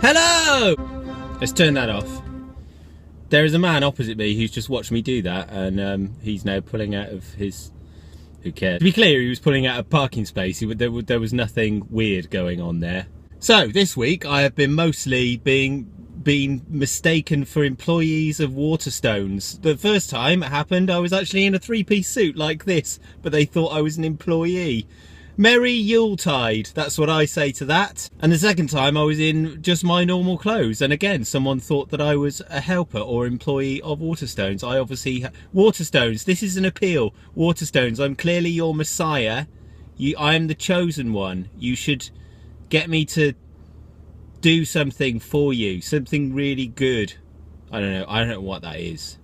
Hello! Let's turn that off. There is a man opposite me who's just watched me do that, and he's now pulling out of his... Who cares? To be clear, he was pulling out a parking space. There was nothing weird going on there. So, this week I have been mostly being mistaken for employees of Waterstones. The first time it happened, I was actually in a three-piece suit like this, but they thought I was an employee. Merry Yuletide, that's what I say to that. And the second time I was in just my normal clothes, and again someone thought that I was a helper or employee of Waterstones. I obviously... Waterstones, this is an appeal. Waterstones, I'm clearly your messiah. I am the chosen one. You should get me to do something for you, something really good. I don't know what that is.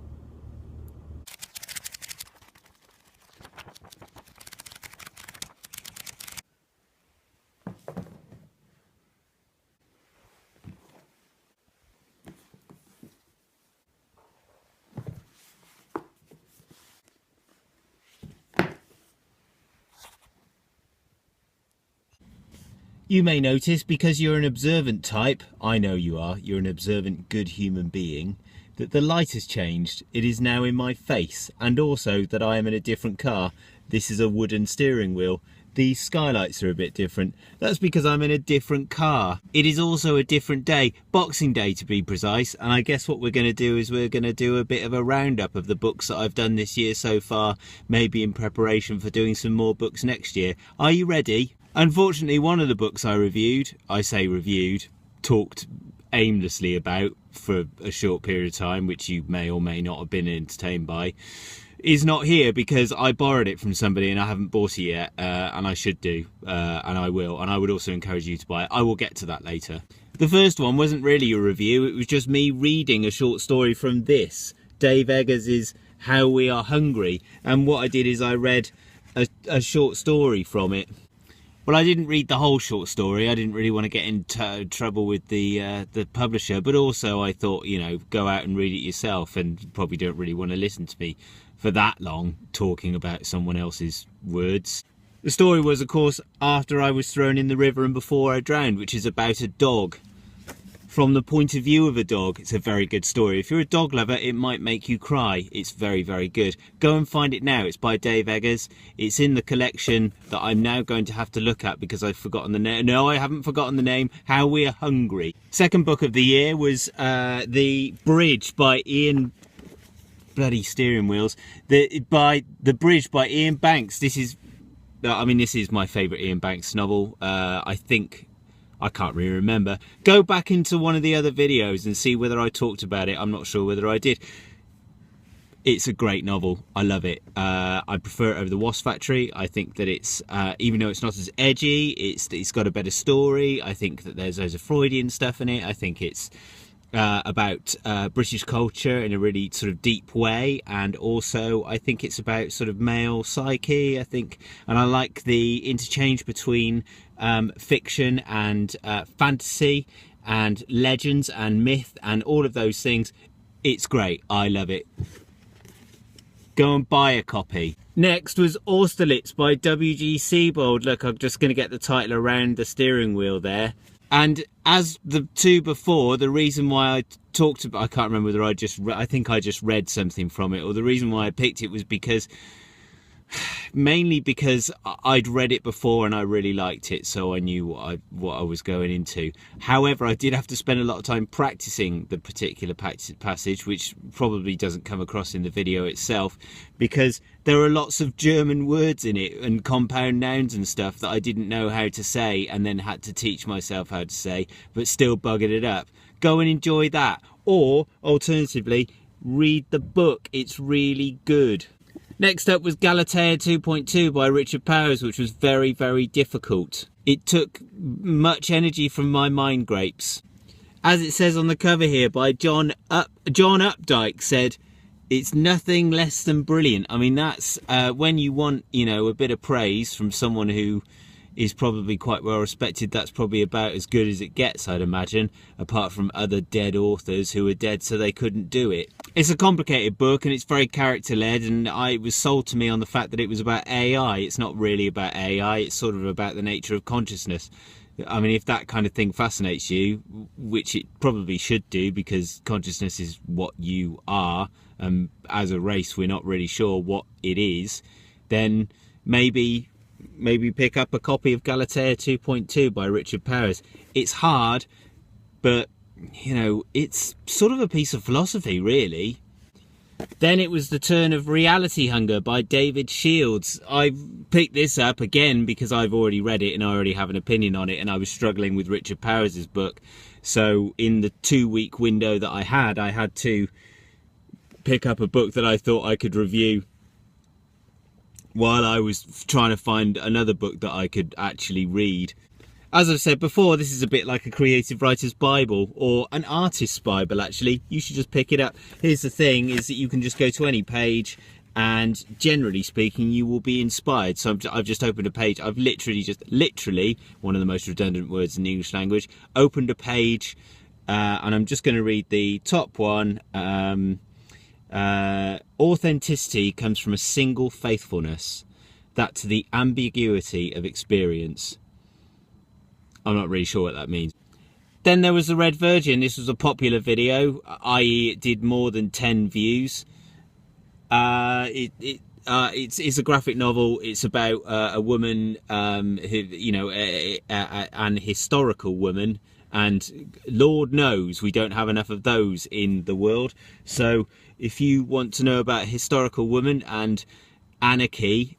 You may notice, because you're an observant type, I know you are, you're an observant good human being, that the light has changed. It is now in my face, and also that I am in a different car. This is a wooden steering wheel. These skylights are a bit different. That's because I'm in a different car. It is also a different day, Boxing Day to be precise, and I guess what we're going to do is we're going to do a bit of a roundup of the books that I've done this year so far, maybe in preparation for doing some more books next year. Are you ready? Unfortunately, one of the books I reviewed, talked aimlessly about for a short period of time, which you may or may not have been entertained by, is not here because I borrowed it from somebody and I haven't bought it yet, and I should do, and I will, and I would also encourage you to buy it. I will get to that later. The first one wasn't really a review, it was just me reading a short story from this, Dave Eggers' How We Are Hungry, and what I did is I read a short story from it. Well, I didn't read the whole short story. I didn't really want to get into trouble with the publisher, but also I thought, you know, go out and read it yourself, and you probably don't really want to listen to me for that long talking about someone else's words. The story was, of course, After I Was Thrown in the River and Before I Drowned, which is about a dog. From the point of view of a dog, it's a very good story. If you're a dog lover, it might make you cry. It's very, very good. Go and find it now. It's by Dave Eggers. It's in the collection that I'm now going to have to look at because I've forgotten the name. No, I haven't forgotten the name. How We Are Hungry. Second book of the year was The Bridge by Ian... Bloody steering wheels. The Bridge by Ian Banks. This is my favourite Ian Banks novel. I can't really remember. Go back into one of the other videos and see whether I talked about it. I'm not sure whether I did. It's a great novel. I love it. I prefer it over The Wasp Factory. I think that it's, even though it's not as edgy, it's got a better story. I think that there's loads of Freudian stuff in it. I think it's about British culture in a really sort of deep way, and also I think it's about sort of male psyche, and I like the interchange between fiction and fantasy and legends and myth and all of those things. It's great. I love it. Go and buy a copy. Next was Austerlitz by W.G. Sebald. Look, I'm just going to get the title around the steering wheel there. And as the two before, the reason why I talked about, I can't remember whether I think I just read something from it, or the reason why I picked it was mainly because I'd read it before and I really liked it, so I knew what I was going into. However, I did have to spend a lot of time practicing the particular passage, which probably doesn't come across in the video itself, because there are lots of German words in it and compound nouns and stuff that I didn't know how to say, and then had to teach myself how to say, but still buggered it up. Go and enjoy that, or alternatively read the book. It's really good. Next up was Galatea 2.2 by Richard Powers, which was very, very difficult. It took much energy from my mind grapes. As it says on the cover here by John Updike said, it's nothing less than brilliant. I mean, that's when you want, you know, a bit of praise from someone who is probably quite well respected, that's probably about as good as it gets, I'd imagine, apart from other dead authors who are dead so they couldn't do it. It's a complicated book and it's very character led, and it was sold to me on the fact that it was about AI. It's not really about AI, it's sort of about the nature of consciousness. I mean, if that kind of thing fascinates you, which it probably should do, because consciousness is what you are, as a race we're not really sure what it is, then maybe pick up a copy of Galatea 2.2 by Richard Powers. It's hard, but you know, it's sort of a piece of philosophy, really. Then it was the turn of Reality Hunger by David Shields. I picked this up again because I've already read it and I already have an opinion on it, and I was struggling with Richard Powers' book. So in the 2-week window that I had to pick up a book that I thought I could review while I was trying to find another book that I could actually read. As I've said before, this is a bit like a creative writer's Bible, or an artist's Bible, actually. You should just pick it up. Here's the thing, is that you can just go to any page, and generally speaking, you will be inspired. So I've just opened a page. I've literally, one of the most redundant words in the English language, opened a page, and I'm just going to read the top one. Authenticity comes from a single faithfulness, that to the ambiguity of experience. I'm not really sure what that means. Then there was The Red Virgin. This was a popular video, i.e. it did more than 10 views. It's a graphic novel. It's about a woman, who, you know, an historical woman, and Lord knows we don't have enough of those in the world. So if you want to know about a historical woman and anarchy,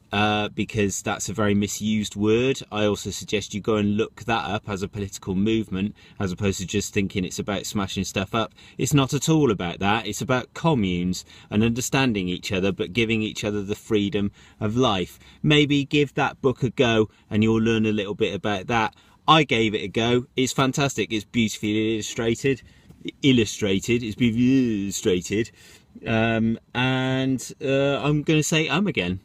because that's a very misused word, I also suggest you go and look that up as a political movement, as opposed to just thinking it's about smashing stuff up. It's not at all about that. It's about communes and understanding each other, but giving each other the freedom of life. Maybe give that book a go and you'll learn a little bit about that. I gave it a go. It's fantastic. It's beautifully illustrated. It's beautifully illustrated. And I'm going to say again.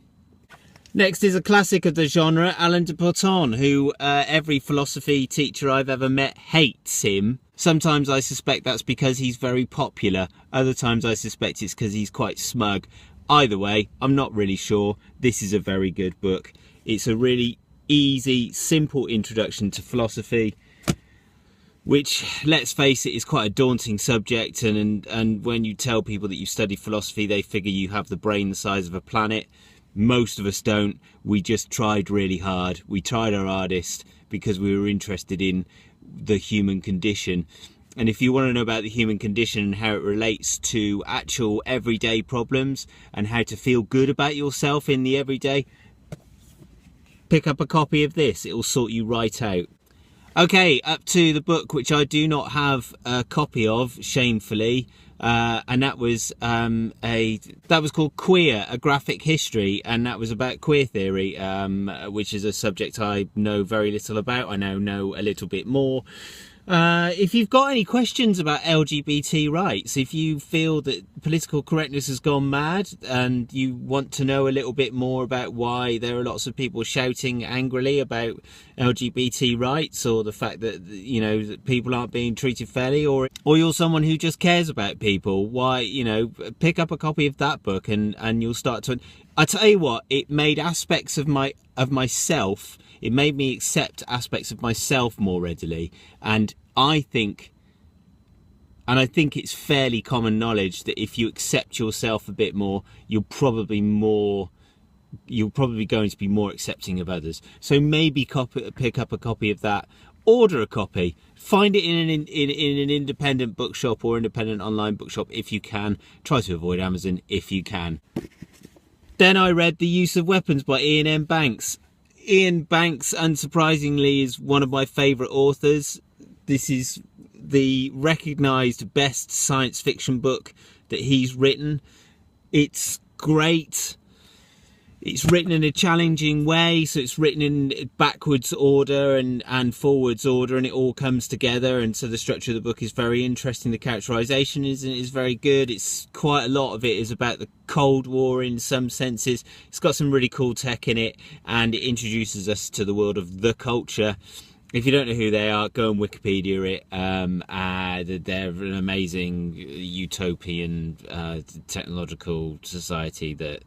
Next is a classic of the genre, Alain de Botton, who every philosophy teacher I've ever met hates him. Sometimes I suspect that's because he's very popular. Other times I suspect it's because he's quite smug. Either way, I'm not really sure. This is a very good book. It's a really easy, simple introduction to philosophy, which, let's face it, is quite a daunting subject, and when you tell people that you study philosophy, they figure you have the brain the size of a planet. Most of us don't. We just tried really hard. We tried our hardest because we were interested in the human condition. And if you want to know about the human condition and how it relates to actual everyday problems and how to feel good about yourself in the everyday, pick up a copy of this. It will sort you right out. Okay, up to the book which I do not have a copy of, shamefully, and that was called Queer, A Graphic History, and that was about queer theory, which is a subject I know very little about. I now know a little bit more. If you've got any questions about LGBT rights, if you feel that political correctness has gone mad and you want to know a little bit more about why there are lots of people shouting angrily about LGBT rights, or the fact that, you know, that people aren't being treated fairly, or you're someone who just cares about people, why, you know, pick up a copy of that book and you'll start to... I tell you what, it made aspects of myself, it made me accept aspects of myself more readily. And I think it's fairly common knowledge that if you accept yourself a bit more, you're probably going to be more accepting of others. So maybe pick up a copy of that. Order a copy. Find it in an independent bookshop or independent online bookshop if you can. Try to avoid Amazon if you can. Then I read The Use of Weapons by Ian M. Banks. Ian Banks, unsurprisingly, is one of my favourite authors. This is the recognised best science fiction book that he's written. It's great. It's written in a challenging way, so it's written in backwards order and forwards order, and it all comes together, and so the structure of the book is very interesting. The characterisation is very good. It's quite a lot of it is about the Cold War in some senses. It's got some really cool tech in it, and it introduces us to the world of the culture. If you don't know who they are, go and Wikipedia it. They're an amazing utopian technological society that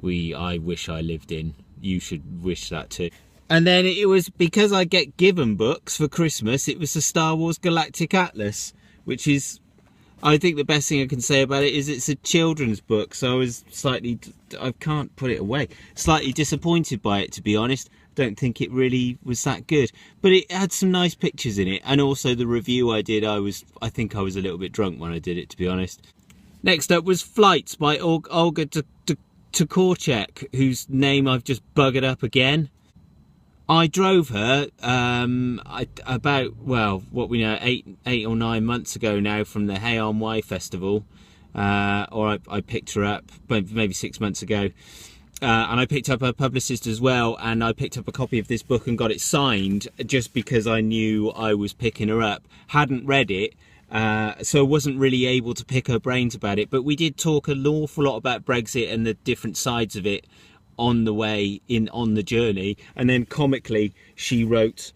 I wish I lived in. You should wish that too. And then it was, because I get given books for Christmas, it was the Star Wars Galactic Atlas, which is, I think the best thing I can say about it is it's a children's book. So I was slightly, I can't put it away, slightly disappointed by it, to be honest. Don't think it really was that good, but it had some nice pictures in it. And also the review I did, I think I was a little bit drunk when I did it, to be honest. Next up was Flights by Olga Tokarczuk, whose name I've just buggered up again. I drove her about, well, what we know, eight or 9 months ago now, from the Hey On Wye festival, or I picked her up maybe 6 months ago, and I picked up her publicist as well, and I picked up a copy of this book and got it signed just because I knew I was picking her up. Hadn't read it, so I wasn't really able to pick her brains about it, but we did talk an awful lot about Brexit and the different sides of it on the way on the journey. And then comically she wrote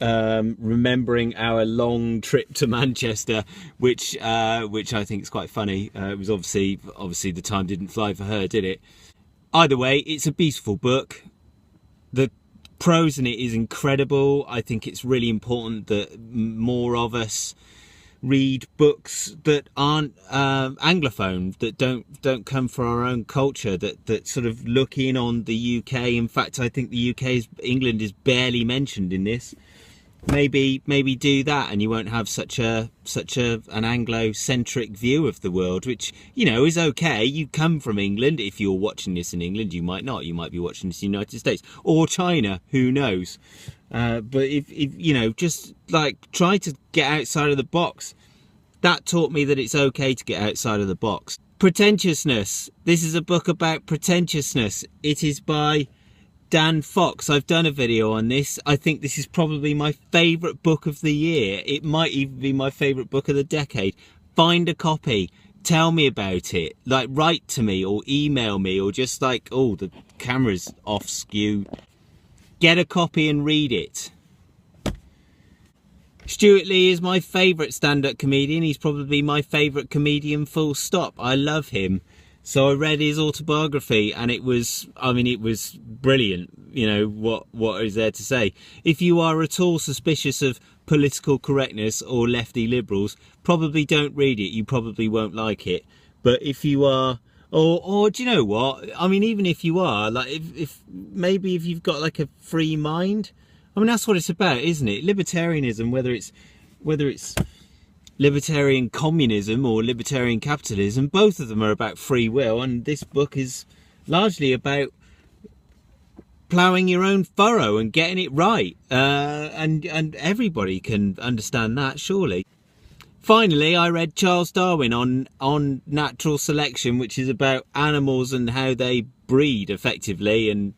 remembering our long trip to Manchester, which I think is quite funny. It was obviously the time didn't fly for her, did it? Either way, it's a beautiful book. The prose in it is incredible. I think it's really important that more of us read books that aren't anglophone, that don't come from our own culture, that sort of look in on the UK. In fact, I think the England is barely mentioned in this. Maybe do that, and you won't have such an Anglo-centric view of the world, which, you know, is okay. You come from England. If you're watching this in England, you might not. You might be watching this in the United States or China. Who knows? But if you know, just like try to get outside of the box. That taught me that it's okay to get outside of the box. Pretentiousness. This is a book about pretentiousness. It is by Dan Fox. I've done a video on this. I think this is probably my favourite book of the year. It might even be my favourite book of the decade. Find a copy. Tell me about it. Like, write to me or email me, or just like, oh, the camera's off skew. Get a copy and read it. Stuart Lee is my favourite stand-up comedian. He's probably my favourite comedian, full stop. I love him. So I read his autobiography, and it was brilliant. You know, what is there to say? If you are at all suspicious of political correctness or lefty liberals, probably don't read it. You probably won't like it. But if you are, or do you know what? I mean, even if you are, like, if maybe if you've got like a free mind, I mean, that's what it's about, isn't it? Libertarianism, whether it's libertarian communism or libertarian capitalism, both of them are about free will, and this book is largely about ploughing your own furrow and getting it right, and everybody can understand that, surely. Finally, I read Charles Darwin on natural selection, which is about animals and how they breed effectively. And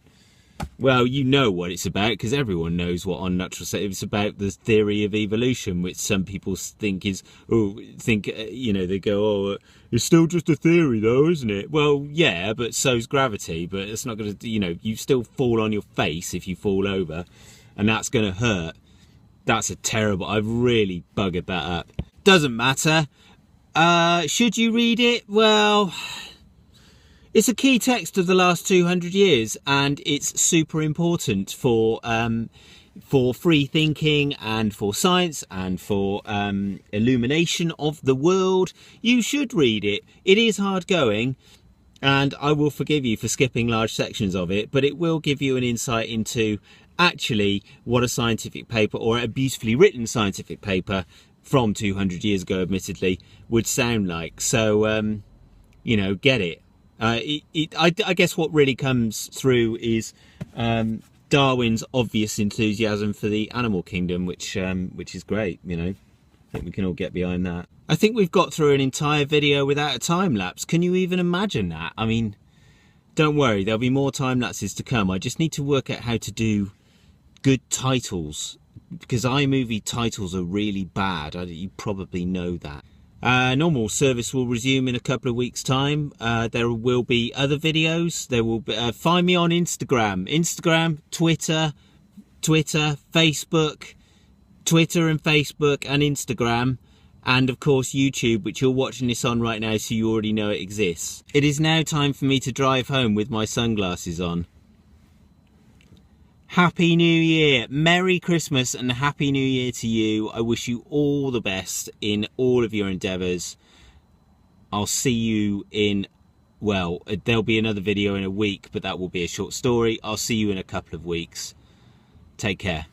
well, you know what it's about, because everyone knows what on natural selection. It's about the theory of evolution, which some people think is, you know, they go, oh, it's still just a theory though, isn't it? Well, yeah, but so's gravity. But it's not going to, you know, you still fall on your face if you fall over, and that's going to hurt. That's a terrible, I've really buggered that up. Doesn't matter. Should you read it? Well, it's a key text of the last 200 years, and it's super important for free thinking and for science and for illumination of the world. You should read it. It is hard going, and I will forgive you for skipping large sections of it, but it will give you an insight into actually what a scientific paper, or a beautifully written scientific paper from 200 years ago, admittedly, would sound like. So, you know, get it. I guess what really comes through is Darwin's obvious enthusiasm for the animal kingdom, which is great. You know, I think we can all get behind that. I think we've got through an entire video without a time lapse. Can you even imagine that? I mean, don't worry, there'll be more time lapses to come. I just need to work out how to do good titles, because iMovie titles are really bad. You probably know that. Normal service will resume in a couple of weeks' time. There will be other videos. There will be, find me on Instagram, Twitter, Facebook, Twitter and Facebook and Instagram, and of course YouTube, which you're watching this on right now, so you already know it exists. It is now time for me to drive home with my sunglasses on. Happy New Year. Merry Christmas and Happy New Year to you. I wish you all the best in all of your endeavours. I'll see you in, well, there'll be another video in a week, but that will be a short story. I'll see you in a couple of weeks. Take care.